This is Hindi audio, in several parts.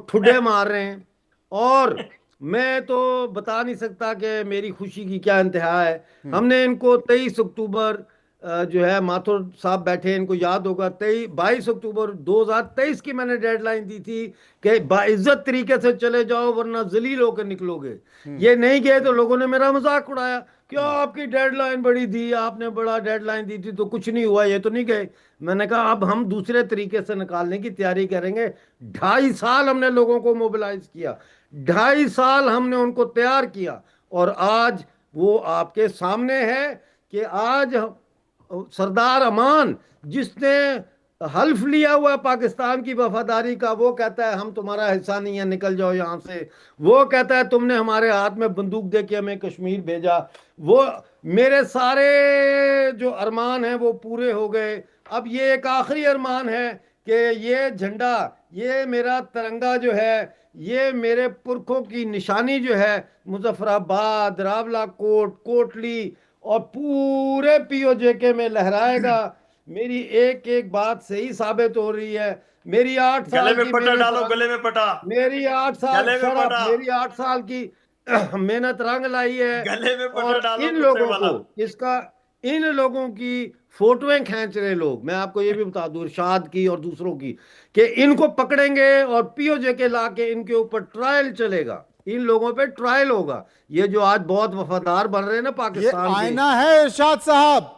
ठुड्डे मार रहे हैं। और मैं तो बता नहीं सकता कि मेरी खुशी की क्या इंतहा है। हम्म। हमने इनको 23 अक्टूबर, जो है माथुर साहब बैठे हैं, इनको याद होगा, 22 अक्टूबर 2023 की मैंने डेडलाइन दी थी कि बाइज्जत तरीके से चले जाओ वरना जलील होकर निकलोगे। हम्म। ये नहीं गए तो लोगों ने मेरा मजाक उड़ाया, क्या हम्म। आपकी डेडलाइन बड़ी दी, आपने बड़ा डेडलाइन दी थी तो कुछ नहीं हुआ, ये तो नहीं गए। मैंने कहा अब हम दूसरे तरीके से निकालने की तैयारी करेंगे। 2.5 साल हमने लोगों को मोबिलाइज किया, 2.5 साल हमने उनको तैयार किया, और आज वो आपके सामने है कि आज सरदार अमान, जिसने हल्फ लिया हुआ है पाकिस्तान की वफादारी का, वो कहता है हम तुम्हारा हिस्सा नहीं है, निकल जाओ यहाँ से। वो कहता है तुमने हमारे हाथ में बंदूक दे के हमें कश्मीर भेजा। वो मेरे सारे जो अरमान हैं वो पूरे हो गए। अब ये एक आखिरी अरमान है कि ये झंडा, ये मेरा तिरंगा जो है, ये मेरे पुरखों की निशानी जो है, मुजफ्फराबाद, रावलाकोट, कोटली और पूरे पीओजेके में लहराएगा। मेरी एक एक बात सही साबित हो रही है। मेरी आठ गले साल में की पटा मेहनत डालो, रंग गले में पटा, मेरी 8 साल, गले में शराब, पटा, मेरी 8 साल की मेहनत रंग लाई है। गले में पटा और डालो इन कुत्ते लोगों को वाला। इसका इन लोगों की फोटोएं खींच रहे लोग, मैं आपको ये भी बता दूं, इरशाद की और दूसरों की, कि इनको पकड़ेंगे और पीओजे के ला के इनके ऊपर ट्रायल चलेगा, इन लोगों पे ट्रायल होगा। ये जो आज बहुत वफादार बन रहे हैं ना ये पाकिस्तान के, आईना है इरशाद साहब,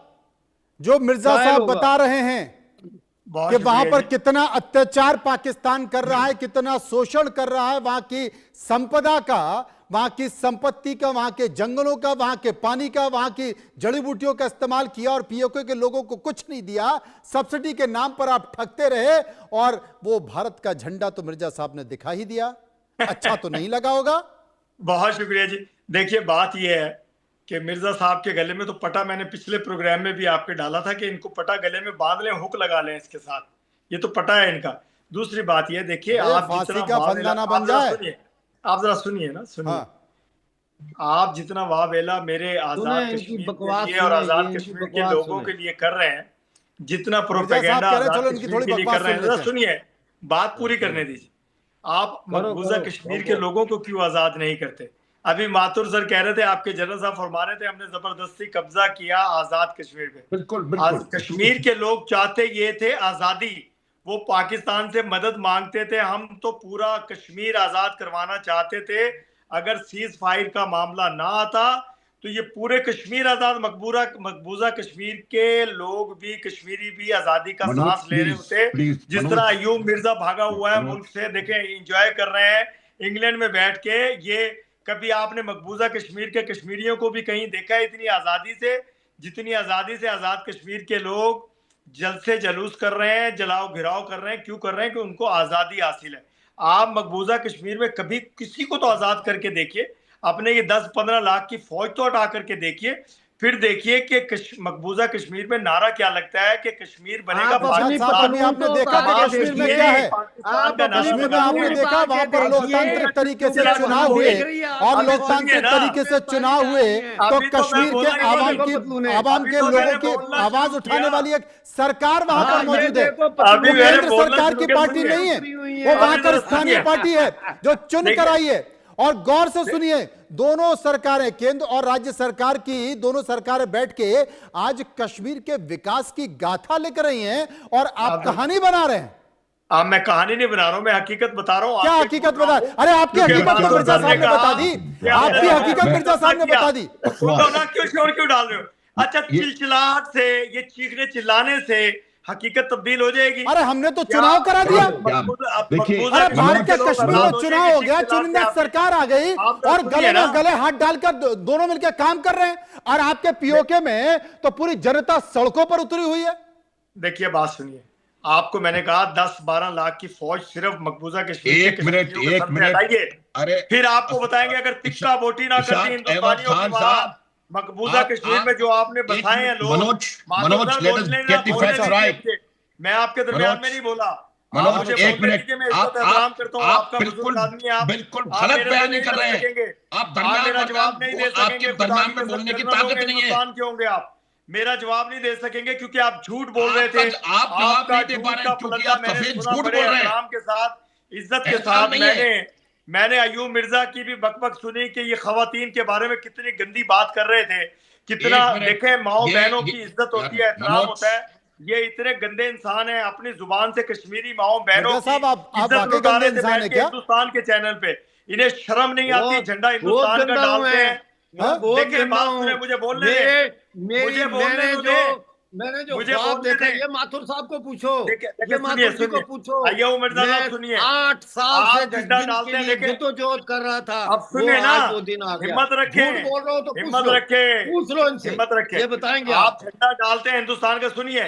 जो मिर्जा ट्रायल साहब होगा। बता रहे हैं कि बहुत वहां शुक्रिया पर जी। कितना अत्याचार पाकिस्तान कर रहा है, कितना शोषण कर रहा है, वहां की संपदा का, वहां की संपत्ति का, वहां के जंगलों का, वहां के पानी का, वहां की जड़ी बूटियों का इस्तेमाल किया और पीओके के लोगों को कुछ नहीं दिया। सब्सिडी के नाम पर आप ठगते रहे और वो भारत का झंडा तो मिर्जा साहब ने दिखा ही दिया। अच्छा तो नहीं लगा होगा। बहुत शुक्रिया जी। देखिए बात यह है कि मिर्जा साहब के गले में तो पटा, मैंने पिछले प्रोग्राम में भी आपके डाला था कि इनको पटा गले में बांध लें, हुक लगा लें इसके साथ, ये तो पटा है इनका। दूसरी बात ये देखिए, अरे आप फांसी जितना का वावेला, फंदा ना बन आप जरा जाए। सुनिए, आप जरा सुनिए ना, सुनिए। हाँ। आप जितना वावेला मेरे सुने आजाद इनकी कश्मीर के बकवास, लिए और सुने ये आजाद इनकी कश्मीर के बकवास लोगों सुने। के लिए कर रहे हैं, जितना मिर्जा साहब प्रोपेगेंडा कह रहे हैं, आजाद चलो इनकी कश्मीर थोड़ी के लिए कर बकवास रहे सुन हैं, जरा लेते हैं। सुनिए, बात पूरी सुनो, करने दीजिए। आप करो मकबूजा करो, कश्मीर के रोको। लोगों को क्यों आजाद नहीं करते? अभी माथुर सर कह रहे थे, आपके जनरल साहब फरमा रहे थे, हमने जबरदस्ती कब्जा किया आजाद कश्मीर पे। बिल्कुल आज बिल्कुल। कश्मीर के लोग चाहते ये थे आजादी, वो पाकिस्तान से मदद मांगते थे, हम तो पूरा कश्मीर आजाद करवाना चाहते थे। अगर सीज फायर का मामला ना आता तो ये पूरे कश्मीर आजाद, मकबूजा कश्मीर के लोग भी, कश्मीरी भी आजादी का मनोज सांस ले रहे प्लीज होते। प्लीज जिस तरह मनोज अयूब मिर्जा भागा हुआ है मनोज मुल्क से, देखें एंजॉय कर रहे हैं इंग्लैंड में बैठ के। ये कभी आपने मकबूजा कश्मीर के कश्मीरियों को भी कहीं देखा है इतनी आजादी से, जितनी आजादी से आजाद कश्मीर के लोग जल्द से जलूस कर रहे हैं, जलाओ घिराव कर रहे हैं? क्यों कर रहे हैं? कि उनको आजादी हासिल है। आप मकबूजा कश्मीर में कभी किसी को तो आजाद करके देखिए, अपने ये 10-15 लाख की फौज तो हटा करके देखिए, फिर देखिए कि मकबूजा कश्मीर में नारा क्या लगता है कि कश्मीर बनेगा आप अपनी इरशाद साहब पाकिस्तान। अभी पतलून आपने तो देखा कि उतार के आप कश्मीर में देखिए, क्या ये है। पाकिस्तान आप का नारा अपनी कश्मीर में लगाते आपने पतलून हैं। देखा उतार वहां के पर अब देखिए, लोकतांत्रिक तरीके से तुम्हें सुनिए, चुनाव पतलून हुए दिख रही है और आपकी अभी फौज सुनिए की? लोकतांत्रिक ना, तरीके से तुम्हें पानी चुनाव हुए डालनी है। तो अभी तो मैं कश्मीर के बोलना ये शुरू आवाम किया, देखो की, पतलून है। आवाम अभी के तो लोगों मैंने की बोलना आवाज शुरू उठाने किया। वाली एक सरकार वहां हाँ पर ये मौजूद है। देखो अभी वो पतलून मैंने केंद्र बोलना सरकार शुरू की किया, पार्टी सुनिए, नहीं है, उतरी हुई वो है। वहां अभी कर जरा स्थानीय सुनिए, पार्टी है जो चुन कर देखिए, आई है। और गौर से सुनिए, दोनों सरकारें, केंद्र और राज्य सरकार की दोनों सरकारें बैठ के आज कश्मीर के विकास की गाथा लिख रही हैं और आप अब कहानी बना रहे हैं। अब मैं कहानी नहीं बना रहा हूँ, मैं हकीकत बता रहा हूँ, क्या आपसे हकीकत झूठ रहा बता? हूँ। अरे आपकी क्योंकि हकीकत तो क्या माथुर मिर्जा सर बात ने साहब ने है? बता कहा दी। कि क्या हमने आपकी बात हकीकत मकबूजा है? मिर्जा कब्जा साहब ने किया। बता दी। सुन लो ना, क्यों शोर क्यों डाल रहे हो? अच्छा, ये चिलचिलाहट से, ये चीखने चिल्लाने से हकीकत तब्दील हो जाएगी अरे हमने तो क्या? चुनाव करा क्या दिया। क्या अब देखिए मकबूजा अरे भारत कश्मीर के के लोग कश्मीर में आजाद मनोज हो चुनाव जाएंगे हो चीख गया, चिल्लाने चुनिंदा से आपकी। सरकार आ गई आप तो और सुनिए ना, गले हाथ डालकर दोनों मिलकर काम कर रहे हैं। और आपके पीओके में तो पूरी जनता सड़कों पर उतरी हुई है। देखिए बात सुनिए, आपको मैंने कहा 10-12 लाख की फौज सिर्फ मकबूजा कश्मीर के एक मिनट कश्मीरियों के एक सर पे मिनट। हटाइए, अरे फिर आपको बताएंगे अगर तिक्का बोटी ना करती इरशाद अहमद हिंदुस्तानियों की खान वहां साहब, मकबूजा कश्मीर में आप जो आपने एक बसाए हैं मिनट, लोग। Manoj Mathur Manoj sir let us बोलने ना, गेट द बोलने फैक्ट्स दीजिए राइट। मुझे, मैं आपके दरमियान में मनोज नहीं बोला। आप मनोज मुझे एक बोलने मिनट। दीजिए, मैं इज्जत एहतराम करता हूँ, आप आपका बुजुर्ग बिल्कुल आदमी है, बिल्कुल आप गलत मेरे से बयान नहीं नहीं कर लड़ रहे हैं। सकेंगे, आप आप दरमियान मेरा जवाब नहीं दे आपके सकेंगे। खुदा दरमियान की में कसम, बोलने की जनरल होंगे, ताकत नहीं है। हिंदुस्तान के होंगे आप, मेरा जवाब नहीं दे सकेंगे क्योंकि आप झूठ बोल रहे आपका थे। आप जवाब आपका नहीं दे पा झूठ रहे का हैं क्योंकि पलंदा आप मैंने सफेद सुना झूठ बड़े बोल रहे हैं। एहतराम के साथ। इज्जत के एहसान साथ नहीं है। मैंने अयूब मिर्जा की भी बकबक सुनी कि ये खवातीन के बारे में कितनी गंदी बात कर रहे थे, कितना एक मिनट, देखे माओ ये- बहनों ये- की इज्जत होती है, एहतराम मनोज, होता है। ये इतने गंदे इंसान हैं, अपनी जुबान से कश्मीरी माओ बहनों मिर्जा की साहब, आप इज्जत वाकई लुटा गंदे रहे थे इंसान बैठ हैं के क्या? हिंदुस्तान के चैनल पे। इन्हें शर्म नहीं आती, बहुत- झंडा बहुत हिंदुस्तान का गंदा हूं डालते मैं। हैं। हाँ? बहुत देखिए, गंदा बात हूं। सुने, मुझे बोलने मेरे दे, मेरी मुझे बोलने मैंने तो जो दे। मैंने जो मुझे ख्वाब बोलने देखा, दे। ये माथुर साहब को पूछो, देखिए, ये सुनिए, माथुर जी को सुनिए। पूछो। अय्यूब मिर्जा साहब मैं सुनिए। 8 साल से आप जिस झंडा दिन डालते के हैं, लिए देखिए। जद्दोजहद कर रहा था, अब वो सुनिए ना, आज वो दिन आ गया। हिम्मत रखे, झूठ बोल रहा हो तो पूछ हिम्मत लो, रखे, पूछ लो इनसे, हिम्मत रखे। ये बताएंगे आप आप। झंडा डालते हैं हिंदुस्तान का, सुनिए,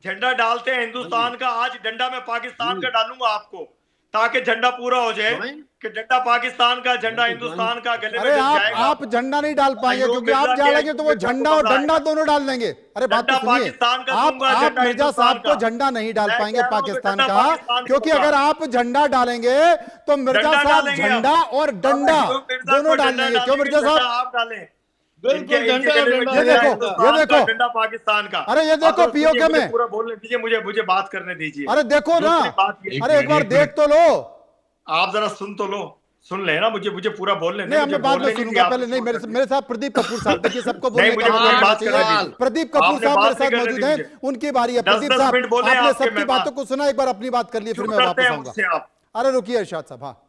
झंडा डालते हैं हिंदुस्तान का, आज डंडा मैं पाकिस्तान का डालूंगा आपको, ताकि झंडा पूरा हो जाए ज्वाइन? कि डंडा पाकिस्तान का, झंडा हिंदुस्तान का गले में अरे लग आप जाएगा। झंडा नहीं डाल पाएंगे, अय्यूब क्योंकि आप मिर्जा डालेंगे के तो वो मिर्जा को झंडा और पता है। डंडा दोनों डाल देंगे। अरे बात तो झंडा सुनिए, पाकिस्तान का आप दूंगा, आप झंडा मिर्जा साहब हिंदुस्तान को का। झंडा नहीं डाल मैं पाएंगे कह रहा हूं कि पाकिस्तान झंडा का, पाकिस्तान का क्योंकि होगा। अगर आप झंडा डालेंगे तो मिर्जा डंडा साहब डालेंगे आप। झंडा और डंडा अय्यूब मिर्जा दोनों को डाल डंडा देंगे। क्यों डालेंगे, मिर्जा झंडा साहब? आप डालें। बिल्कुल, इनके डंडा गले में डंडा लग ये जाए देखो, हिंदुस्तान ये का, देखो। डंडा पाकिस्तान का। अरे ये देखो, अब तो POK सुनिए, मुझे में। पूरा बोलने दीजिए, मुझे बात करने दीजिए। अरे देखो ना, दूसरी बात ये- अरे एक बार देख तो लो। आप जरा सुन तो लो, सुन ले ना, मुझे पूरा बोलने नहीं, मुझे मैं बाद बोलने में नहीं सुनूंगा, दिया, पहले आपने नहीं। छोड़ मेरे साथ प्रदीप कपूर साहब, देखिए सबको नहीं, बोलने मुझे का पूरी मौका बात देना करने चाहिए। दीजिए। प्रदीप कपूर आपने साहब बात मेरे साथ नहीं करने मौजूद हैं, दीजिए। उनकी बारी है। 10 प्रदीप 10 साहब, मिनट बोले आपने आपके सबकी मेहमान। बातों को सुना, एक बार अपनी बात कर लिए, फिर चुप मैं करते वापस हैं आऊंगा। मुझसे आप। अरे रुकिए इरशाद साहब, हाँ।